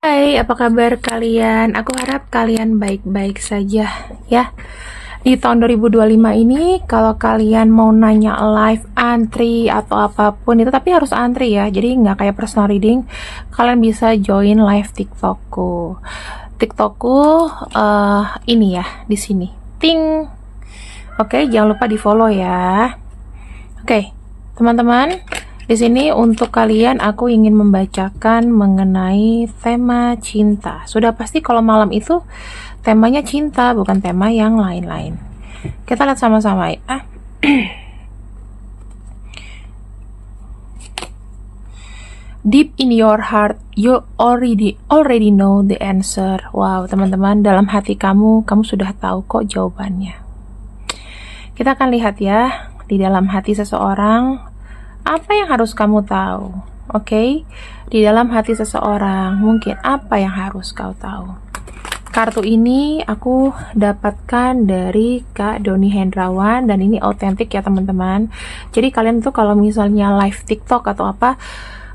Hai, apa kabar kalian? Aku harap kalian baik-baik saja ya. Di tahun 2025 ini, kalau kalian mau nanya live antri atau apapun itu, tapi harus antri ya. Jadi nggak kayak personal reading, kalian bisa join live TikTokku. TikTokku ini ya, di sini. Ting. Oke, jangan lupa di follow ya. Oke, teman-teman, di sini untuk kalian aku ingin membacakan mengenai tema cinta. Sudah pasti kalau malam itu temanya cinta, bukan tema yang lain-lain. Kita lihat sama-sama ya. Deep in your heart, you already know the answer. Wow, teman-teman, dalam hati kamu sudah tahu kok jawabannya. Kita akan lihat ya, di dalam hati seseorang, apa yang harus kamu tahu? Oke, di dalam hati seseorang, mungkin apa yang harus kau tahu? Kartu ini aku dapatkan dari Kak Doni Hendrawan, dan ini autentik ya teman-teman. Jadi kalian tuh kalau misalnya live TikTok atau apa,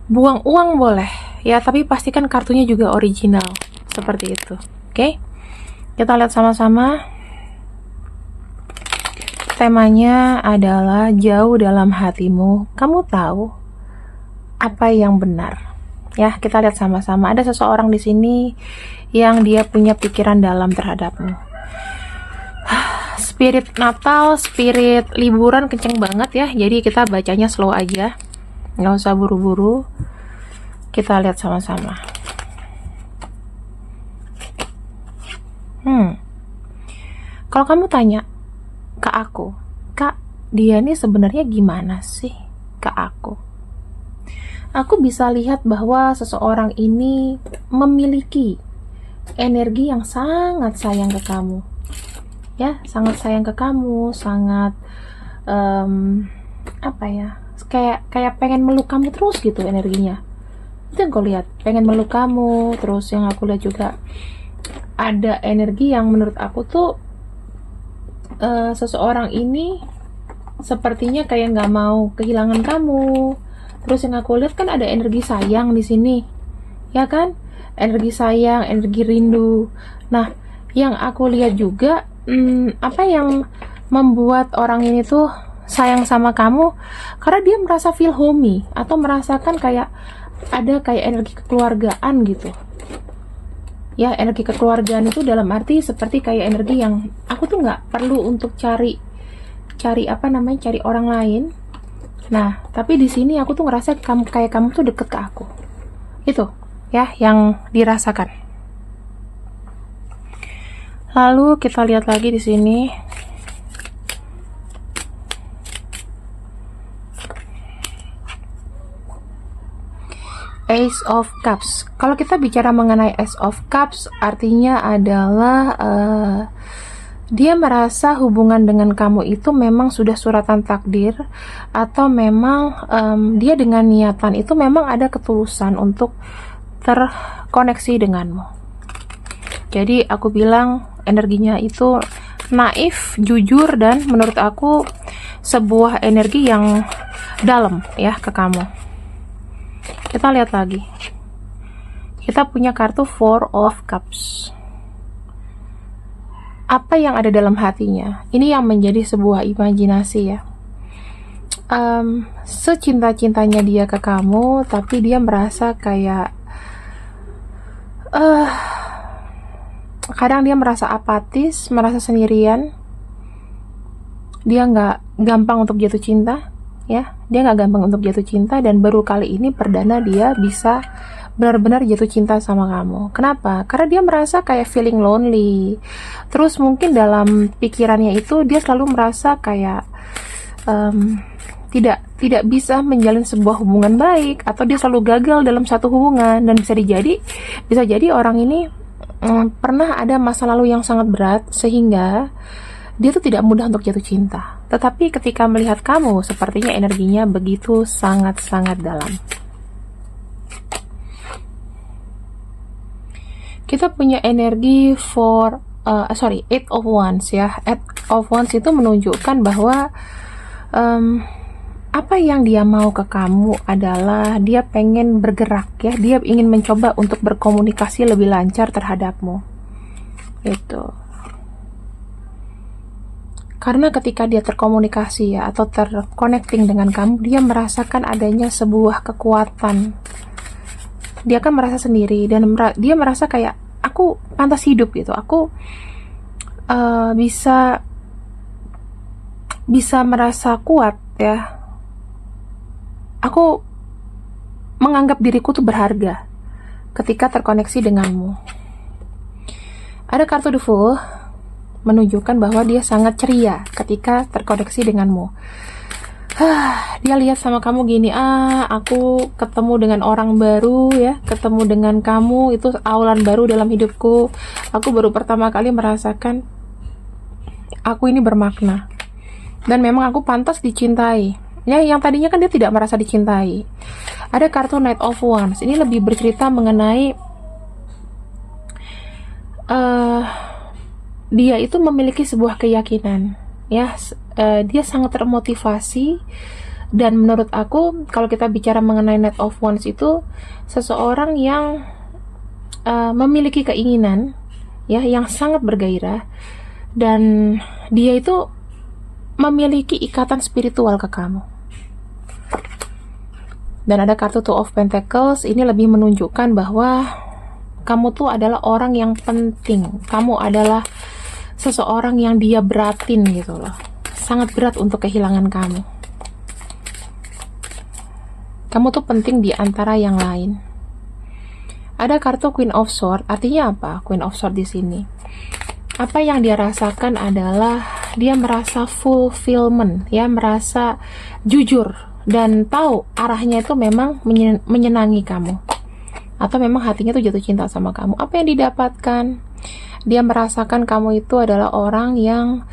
buang uang boleh ya, tapi pastikan kartunya juga original, seperti itu. Oke, kita lihat sama-sama. Temanya adalah jauh dalam hatimu, kamu tahu apa yang benar. Ya, kita lihat sama-sama. Ada seseorang di sini yang dia punya pikiran dalam terhadapmu. Spirit Natal, spirit liburan kenceng banget ya. Jadi kita bacanya slow aja, nggak usah buru-buru. Kita lihat sama-sama. Kalau kamu tanya ke aku, Kak, dia nih sebenarnya gimana sih ke aku? Aku bisa lihat bahwa seseorang ini memiliki energi yang sangat sayang ke kamu. Ya, sangat sayang ke kamu, sangat apa ya? Kayak pengen meluk kamu terus gitu energinya. Itu yang aku lihat, pengen meluk kamu. Terus yang aku lihat juga ada energi yang menurut aku tuh seseorang ini sepertinya kayak nggak mau kehilangan kamu. Terus yang aku lihat kan ada energi sayang di sini, ya kan? Energi sayang, energi rindu. Nah, yang aku lihat juga, apa yang membuat orang ini tuh sayang sama kamu? Karena dia merasa feel homey atau merasakan kayak ada kayak energi kekeluargaan gitu. Ya, energi kekeluargaan itu dalam arti seperti kayak energi yang aku tuh nggak perlu untuk cari orang lain. Nah, tapi di sini aku tuh ngerasa kamu tuh deket ke aku. Itu ya yang dirasakan. Lalu kita lihat lagi di sini. Ace of Cups. Kalau kita bicara mengenai Ace of Cups, artinya adalah dia merasa hubungan dengan kamu itu memang sudah suratan takdir, atau memang dia dengan niatan itu memang ada ketulusan untuk terkoneksi denganmu. Jadi aku bilang energinya itu naif, jujur, dan menurut aku sebuah energi yang dalam ya ke kamu. Kita lihat lagi. Kita punya kartu Four of Cups. Apa yang ada dalam hatinya? Ini yang menjadi sebuah imajinasi ya. Secinta-cintanya dia ke kamu, tapi dia merasa kayak kadang dia merasa apatis, merasa sendirian. Dia nggak gampang untuk jatuh cinta, ya. Dia nggak gampang untuk jatuh cinta, dan baru kali ini perdana dia bisa benar-benar jatuh cinta sama kamu. Kenapa? Karena dia merasa kayak feeling lonely. Terus mungkin dalam pikirannya itu dia selalu merasa kayak tidak bisa menjalin sebuah hubungan baik, atau dia selalu gagal dalam satu hubungan. Dan bisa jadi orang ini pernah ada masa lalu yang sangat berat sehingga dia tuh tidak mudah untuk jatuh cinta. Tetapi ketika melihat kamu, sepertinya energinya begitu sangat-sangat dalam. Kita punya energi Eight of Wands ya. Eight of Wands itu menunjukkan bahwa apa yang dia mau ke kamu adalah dia pengen bergerak ya, dia ingin mencoba untuk berkomunikasi lebih lancar terhadapmu. Itu. Karena ketika dia terkomunikasi ya atau terconnecting dengan kamu, dia merasakan adanya sebuah kekuatan. Dia kan merasa sendiri dan dia merasa kayak aku pantas hidup gitu. Aku bisa merasa kuat ya. Aku menganggap diriku tuh berharga ketika terkoneksi denganmu. Ada kartu The Fool menunjukkan bahwa dia sangat ceria ketika terkoneksi denganmu. Dia lihat sama kamu gini, aku ketemu dengan orang baru ya, ketemu dengan kamu, itu awalan baru dalam hidupku. Aku baru pertama kali merasakan aku ini bermakna. Dan memang aku pantas dicintai. Ya, yang tadinya kan dia tidak merasa dicintai. Ada kartu Knight of Wands. Ini lebih bercerita mengenai dia itu memiliki sebuah keyakinan. Ya, dia sangat termotivasi. Dan menurut aku, kalau kita bicara mengenai Knight of Wands itu seseorang yang memiliki keinginan, ya, yang sangat bergairah. Dan dia itu memiliki ikatan spiritual ke kamu. Dan ada kartu Two of Pentacles. Ini lebih menunjukkan bahwa kamu tuh adalah orang yang penting. Kamu adalah seseorang yang dia beratin gitu loh. Sangat berat untuk kehilangan kamu. Kamu tuh penting di antara yang lain. Ada kartu Queen of Swords. Artinya apa? Queen of Swords di sini. Apa yang dia rasakan adalah dia merasa fulfillment, ya, merasa jujur dan tahu arahnya itu memang menyenangi kamu, atau memang hatinya tuh jatuh cinta sama kamu. Apa yang didapatkan? Dia merasakan kamu itu adalah orang yang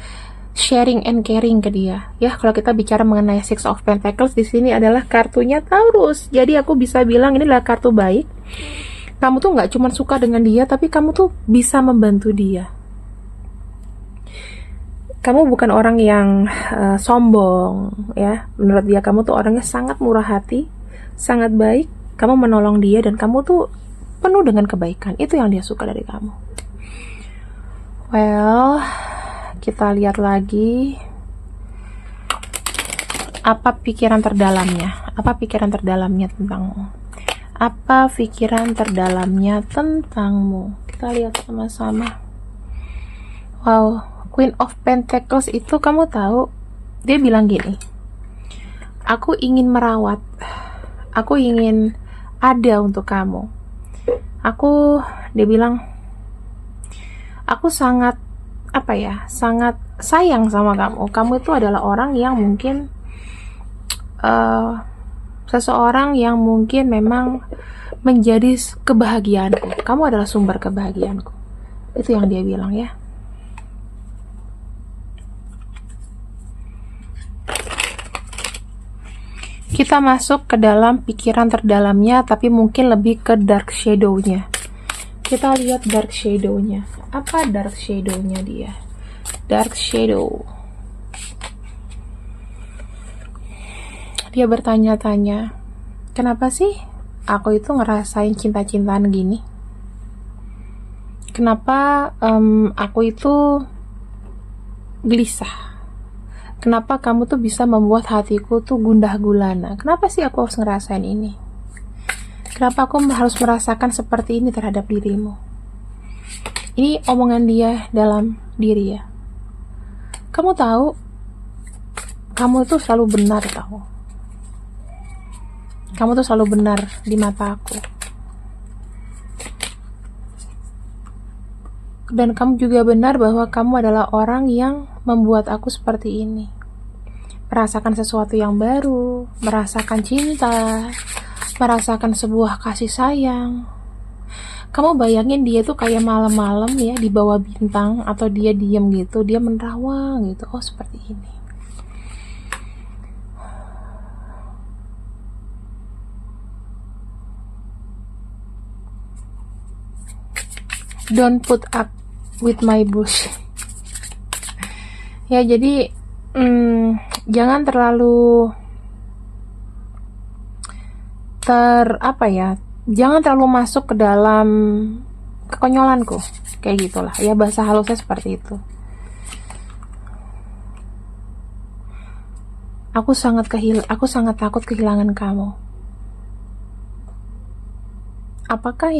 sharing and caring ke dia. Ya, kalau kita bicara mengenai Six of Pentacles, di sini adalah kartunya Taurus. Jadi aku bisa bilang ini adalah kartu baik. Kamu tuh nggak cuma suka dengan dia, tapi kamu tuh bisa membantu dia. Kamu bukan orang yang sombong, ya. Menurut dia kamu tuh orangnya sangat murah hati, sangat baik. Kamu menolong dia dan kamu tuh penuh dengan kebaikan. Itu yang dia suka dari kamu. Well, kita lihat lagi apa pikiran terdalamnya. Apa pikiran terdalamnya tentangmu? Apa pikiran terdalamnya tentangmu? Kita lihat sama-sama. Wow. Queen of Pentacles itu kamu tahu, dia bilang gini, aku ingin merawat, aku ingin ada untuk kamu. Dia bilang, aku sangat, sangat sayang sama kamu. Kamu itu adalah orang yang mungkin, seseorang yang mungkin memang menjadi kebahagiaanku. Kamu adalah sumber kebahagiaanku. Itu yang dia bilang ya. Kita masuk ke dalam pikiran terdalamnya, tapi mungkin lebih ke dark shadow-nya. Kita lihat dark shadow-nya. Apa dark shadow-nya dia? Dark shadow. Dia bertanya-tanya, kenapa sih aku itu ngerasain cinta-cintaan gini? Kenapa aku itu gelisah? Kenapa kamu tuh bisa membuat hatiku tuh gundah gulana? Kenapa sih aku harus ngerasain ini? Kenapa aku harus merasakan seperti ini terhadap dirimu? Ini omongan dia dalam diri ya. Kamu tahu, kamu tuh selalu benar tahu. Kamu tuh selalu benar di mata aku. Dan kamu juga benar bahwa kamu adalah orang yang membuat aku seperti ini. Merasakan sesuatu yang baru, merasakan cinta, merasakan sebuah kasih sayang. Kamu bayangin dia tuh kayak malam-malam ya di bawah bintang, atau dia diem gitu, dia menerawang gitu. Oh, seperti ini. Don't put up with my bullshit. Ya, jadi jangan terlalu apa ya, jangan terlalu masuk ke dalam kekonyolanku, kayak gitulah ya, bahasa halusnya seperti itu. Aku sangat takut kehilangan kamu. Apakah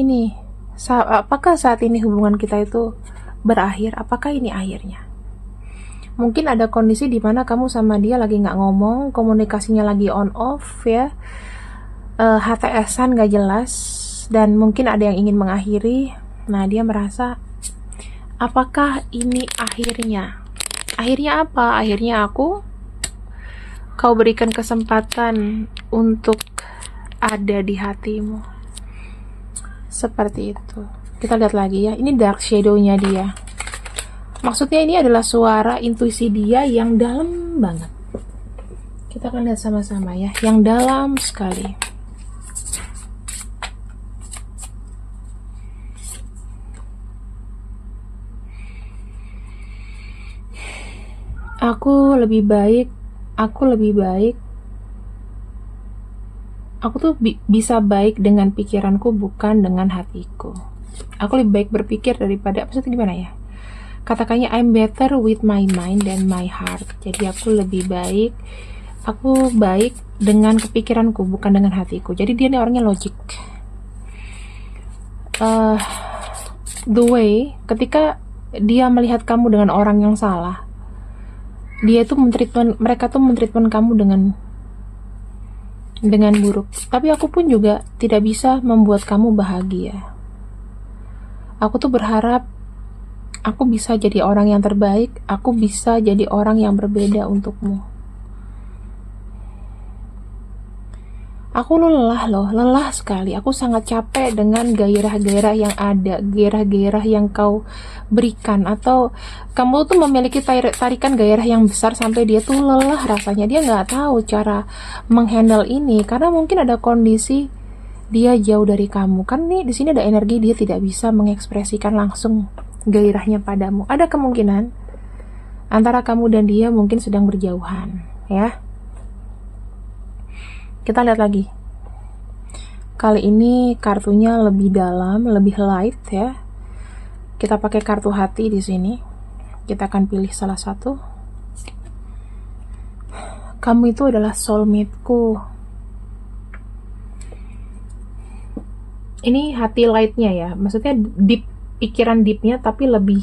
saat ini hubungan kita itu berakhir? Apakah ini akhirnya? Mungkin ada kondisi di mana kamu sama dia lagi nggak ngomong, komunikasinya lagi on off ya, HTS-an nggak jelas, dan mungkin ada yang ingin mengakhiri. Nah, dia merasa, apakah ini akhirnya? Akhirnya apa? Akhirnya kau berikan kesempatan untuk ada di hatimu. Seperti itu. Kita lihat lagi ya. Ini dark shadow-nya dia. Maksudnya ini adalah suara intuisi dia yang dalam banget. Kita akan lihat sama-sama ya. Yang dalam sekali. Aku tuh bisa baik dengan pikiranku, bukan dengan hatiku. Aku lebih baik berpikir daripada, maksudnya gimana ya, katakannya I'm better with my mind than my heart. Jadi aku baik dengan kepikiranku, bukan dengan hatiku. Jadi dia ini orangnya logik. The way ketika dia melihat kamu dengan orang yang salah, mereka tuh mentreatment kamu dengan buruk. Tapi aku pun juga tidak bisa membuat kamu bahagia. Aku tuh berharap aku bisa jadi orang yang terbaik, aku bisa jadi orang yang berbeda untukmu. Aku lelah sekali. Aku sangat capek dengan gairah-gairah yang ada, gairah-gairah yang kau berikan, atau kamu tuh memiliki tarikan gairah yang besar sampai dia tuh lelah rasanya. Dia nggak tahu cara menghandle ini karena mungkin ada kondisi dia jauh dari kamu. Kan nih di sini ada energi dia tidak bisa mengekspresikan langsung gairahnya padamu. Ada kemungkinan antara kamu dan dia mungkin sedang berjauhan, ya. Kita lihat lagi. Kali ini kartunya lebih dalam, lebih light ya. Kita pakai kartu hati di sini. Kita akan pilih salah satu. Kamu itu adalah soulmate-ku. Ini hati lightnya ya. Maksudnya deep, pikiran deepnya, tapi lebih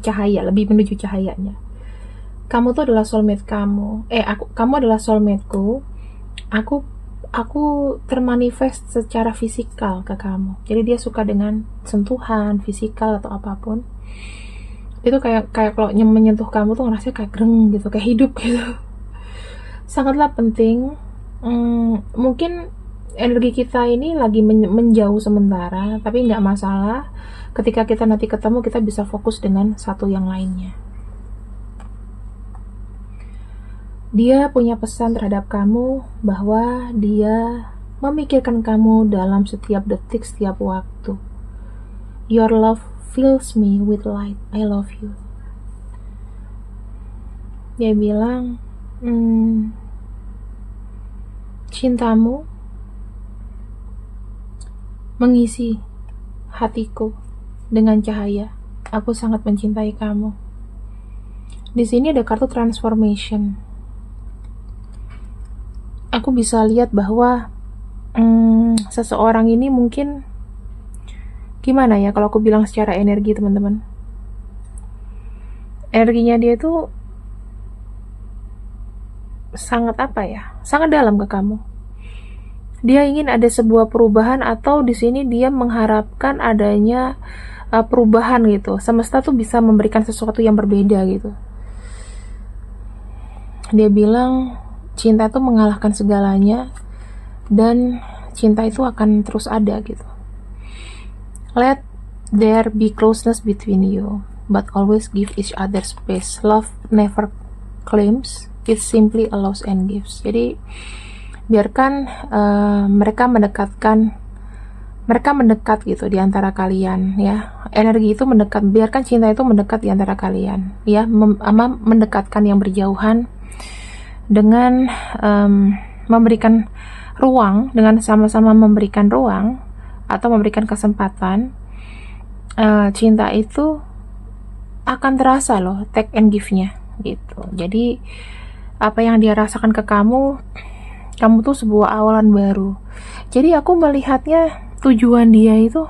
cahaya, lebih menuju cahayanya. Kamu tuh adalah soulmate kamu. Kamu adalah soulmate-ku. Aku termanifest secara fisikal ke kamu. Jadi dia suka dengan sentuhan fisikal atau apapun. Itu kayak kalau menyentuh kamu tuh ngerasa kayak gereng gitu, kayak hidup gitu. Sangatlah penting. Mungkin energi kita ini lagi menjauh sementara, tapi nggak masalah. Ketika kita nanti ketemu, kita bisa fokus dengan satu yang lainnya. Dia punya pesan terhadap kamu bahwa dia memikirkan kamu dalam setiap detik, setiap waktu. Your love fills me with light. I love you. Dia bilang, cintamu mengisi hatiku dengan cahaya. Aku sangat mencintai kamu. Di sini ada kartu transformation. Aku bisa lihat bahwa seseorang ini mungkin, gimana ya kalau aku bilang secara energi, teman-teman, energinya dia itu sangat sangat dalam ke kamu. Dia ingin ada sebuah perubahan, atau di sini dia mengharapkan adanya perubahan gitu. Semesta tuh bisa memberikan sesuatu yang berbeda gitu. Dia bilang cinta itu mengalahkan segalanya, dan cinta itu akan terus ada gitu. Let there be closeness between you, but always give each other space. Love never claims, it simply allows and gives. Jadi biarkan mereka mendekat gitu di antara kalian ya. Energi itu mendekat, biarkan cinta itu mendekat di antara kalian ya, mendekatkan yang berjauhan dengan memberikan ruang, dengan sama-sama memberikan ruang atau memberikan kesempatan, cinta itu akan terasa loh, take and give-nya gitu. Jadi apa yang dia rasakan ke kamu tuh sebuah awalan baru. Jadi aku melihatnya tujuan dia itu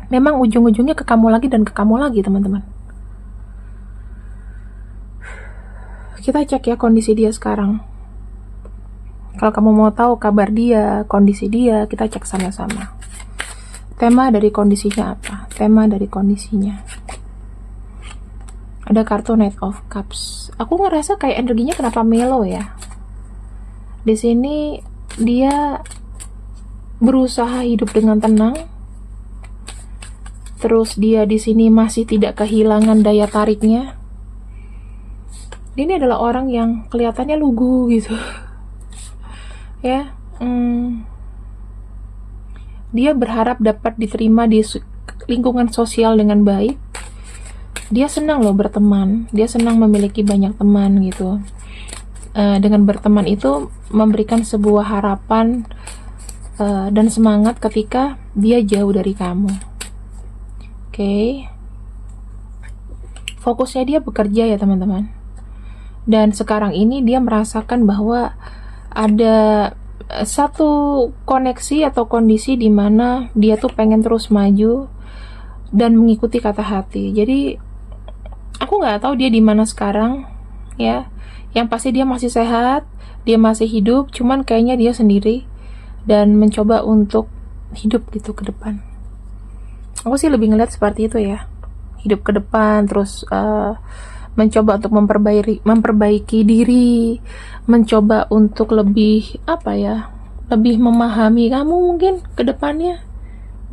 memang ujung-ujungnya ke kamu lagi dan ke kamu lagi, teman-teman. Kita cek ya kondisi dia sekarang. Kalau kamu mau tahu kabar dia, kondisi dia, kita cek sama-sama. Tema dari kondisinya apa? Tema dari kondisinya. Ada kartu Knight of Cups. Aku ngerasa kayak energinya kenapa mellow ya? Di sini dia berusaha hidup dengan tenang. Terus dia di sini masih tidak kehilangan daya tariknya. Ini adalah orang yang kelihatannya lugu gitu. Ya, dia berharap dapat diterima di lingkungan sosial dengan baik. Dia senang loh berteman, dia senang memiliki banyak teman gitu. Dengan berteman itu memberikan sebuah harapan dan semangat ketika dia jauh dari kamu. Oke. Fokusnya dia bekerja ya teman-teman. Dan sekarang ini dia merasakan bahwa ada satu koneksi atau kondisi di mana dia tuh pengen terus maju dan mengikuti kata hati. Jadi aku nggak tahu dia di mana sekarang ya. Yang pasti dia masih sehat, dia masih hidup, cuman kayaknya dia sendiri dan mencoba untuk hidup gitu ke depan. Aku sih lebih ngeliat seperti itu ya, hidup ke depan, terus mencoba untuk memperbaiki diri, mencoba untuk lebih lebih memahami kamu mungkin ke depannya,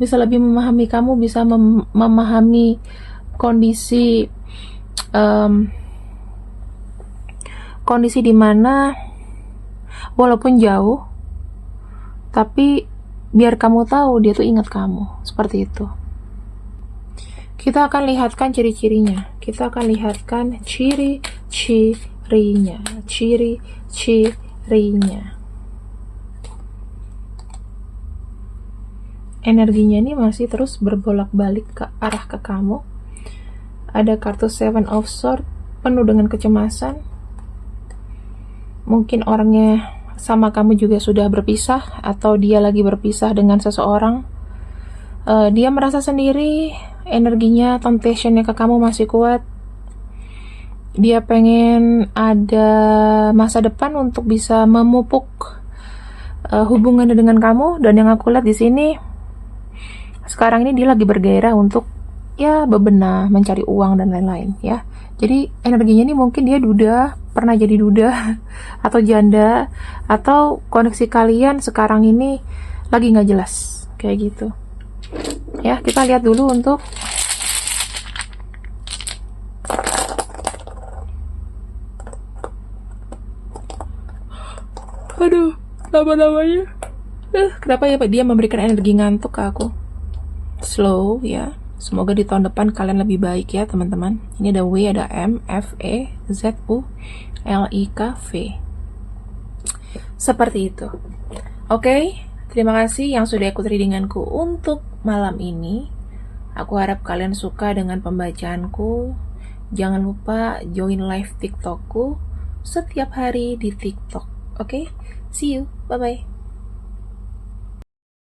bisa lebih memahami kamu, bisa memahami kondisi kondisi dimana walaupun jauh, tapi biar kamu tahu dia tuh ingat kamu, seperti itu. Kita akan lihatkan ciri-cirinya. Kita akan lihatkan ciri-cirinya. Energinya ini masih terus berbolak-balik ke arah ke kamu. Ada kartu Seven of Swords, penuh dengan kecemasan. Mungkin orangnya sama kamu juga sudah berpisah, atau dia lagi berpisah dengan seseorang. Dia merasa sendiri, energinya, temptation-nya ke kamu masih kuat. Dia pengen ada masa depan untuk bisa memupuk hubungannya dengan kamu. Dan yang aku lihat di sini sekarang ini dia lagi bergairah untuk ya bebenah, mencari uang dan lain-lain ya. Jadi energinya ini mungkin dia duda, pernah jadi duda atau janda, atau koneksi kalian sekarang ini lagi nggak jelas kayak gitu. Ya, kita lihat dulu untuk aduh, lama-lamanya kenapa ya Pak dia memberikan energi ngantuk ke aku. Slow ya. Semoga di tahun depan kalian lebih baik ya teman-teman. Ini ada W, ada M, F, E, Z, U, L, I, K, V. Seperti itu. Oke, terima kasih yang sudah ikut readinganku untuk malam ini. Aku harap kalian suka dengan pembacaanku. Jangan lupa join live TikTokku setiap hari di TikTok. Oke, see you, bye-bye.